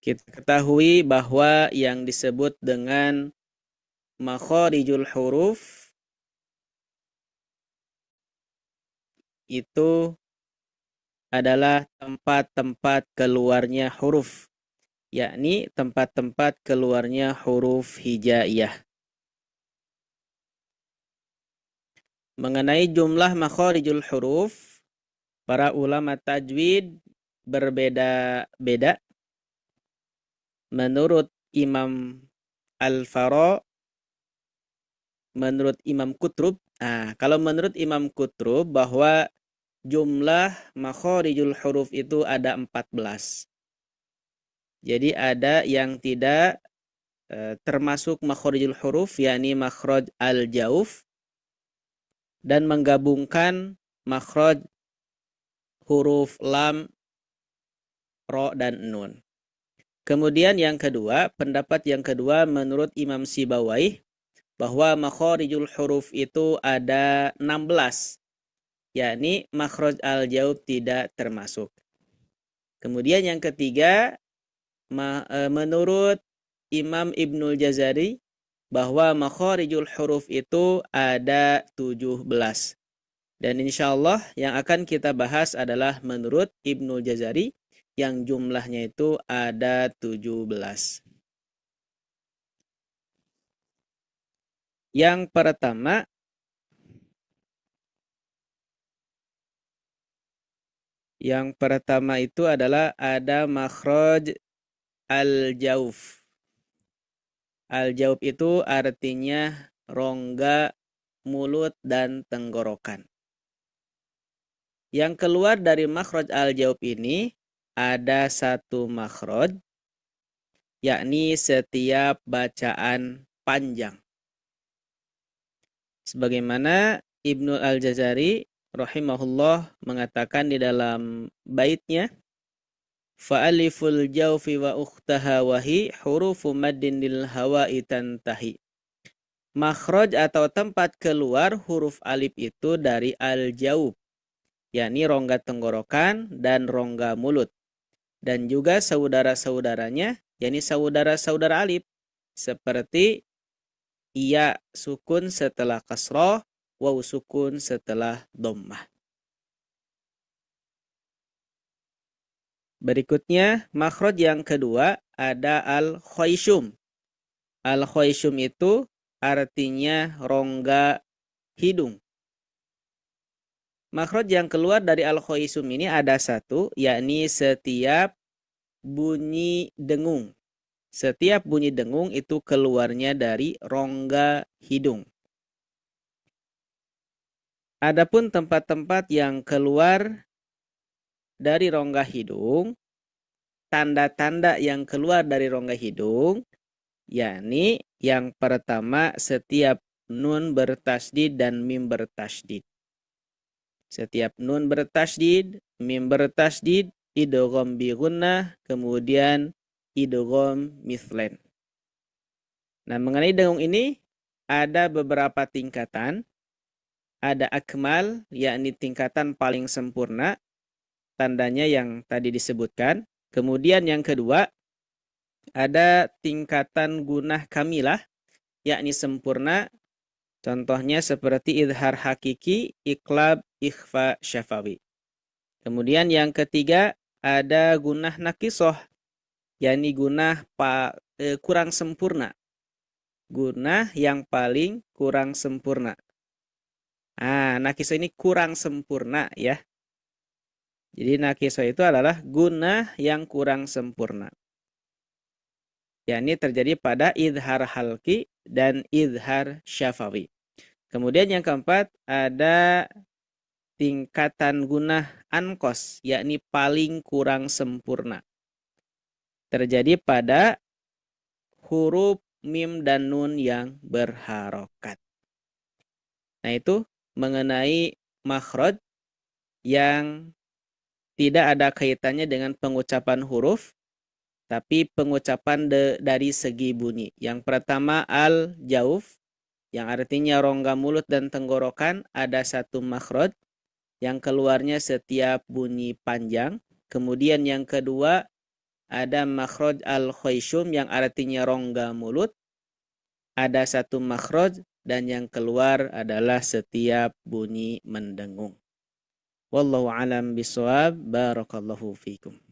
Kita ketahui bahwa yang disebut dengan makharijul huruf itu adalah tempat-tempat keluarnya huruf, yakni tempat-tempat keluarnya huruf hijaiyah. Mengenai jumlah makharijul huruf, para ulama tajwid berbeda-beda. Menurut Imam Al-Fara, menurut Imam Qutrub, kalau menurut Imam Qutrub bahwa jumlah makharijul huruf itu ada 14. Jadi ada yang tidak termasuk makharijul huruf, yakni makhraj al-jauf, dan menggabungkan makhraj huruf lam, ro, dan nun. Kemudian yang kedua, pendapat yang kedua menurut Imam Sibawayh bahwa makharijul huruf itu ada 16, yakni makhraj al-jauf tidak termasuk. Kemudian yang ketiga, menurut Imam Ibnul Jazari bahwa makharijul huruf itu ada 17. Dan insyaallah yang akan kita bahas adalah menurut Ibnul Jazari yang jumlahnya itu ada 17. Yang pertama itu adalah ada makhraj al-jauf. Al-jauf itu artinya rongga mulut dan tenggorokan. Yang keluar dari makhraj al-jauf ini ada satu makhraj, yakni setiap bacaan panjang. Sebagaimana Ibnu Al-Jazari rahimahullah mengatakan di dalam baitnya, fa'aliful jawfi wa ukhtaha wahi hurufu maddin lil hawa'i tantahi. Makhraj atau tempat keluar huruf alif itu dari al-jawf, yakni rongga tenggorokan dan rongga mulut. Dan juga saudara-saudaranya, yakni saudara-saudara alif, seperti iya sukun setelah kasroh, waw sukun setelah dhammah. Berikutnya, makhraj yang kedua ada al-khayshum. Al-khayshum itu artinya rongga hidung. Makhraj yang keluar dari al-khayshum ini ada satu, yakni setiap bunyi dengung. Setiap bunyi dengung itu keluarnya dari rongga hidung. Adapun tempat-tempat yang keluar dari rongga hidung, tanda-tanda yang keluar dari rongga hidung, yakni yang pertama setiap nun bertasydid dan mim bertasydid. Setiap nun bertasydid, mim bertasydid, idgham bi gunnah, kemudian idgham mithlan. Nah, mengenai dengung ini ada beberapa tingkatan. Ada akmal, yakni tingkatan paling sempurna, tandanya yang tadi disebutkan. Kemudian yang kedua, ada tingkatan gunah kamilah, yakni sempurna. Contohnya seperti idhar hakiki, iqlab, ikhfa, syafawi. Kemudian yang ketiga, ada gunah nakisoh, yakni gunah kurang sempurna. Gunah yang paling kurang sempurna. Nakisoh ini kurang sempurna ya. Jadi nakisoh itu adalah gunah yang kurang sempurna. Yakni terjadi pada idhar halki dan idhar syafawi. Kemudian yang keempat ada tingkatan gunah ankos, yakni paling kurang sempurna. Terjadi pada huruf mim dan nun yang berharokat. Nah itu mengenai makhraj yang tidak ada kaitannya dengan pengucapan huruf, tapi pengucapan dari segi bunyi. Yang pertama al-jauf, yang artinya rongga mulut dan tenggorokan, ada satu makhraj yang keluarnya setiap bunyi panjang. Kemudian yang kedua ada makhraj al-khayshum yang artinya rongga mulut, ada satu makhraj dan yang keluar adalah setiap bunyi mendengung. Wallahu alam bisawab. Barakallahu fikum.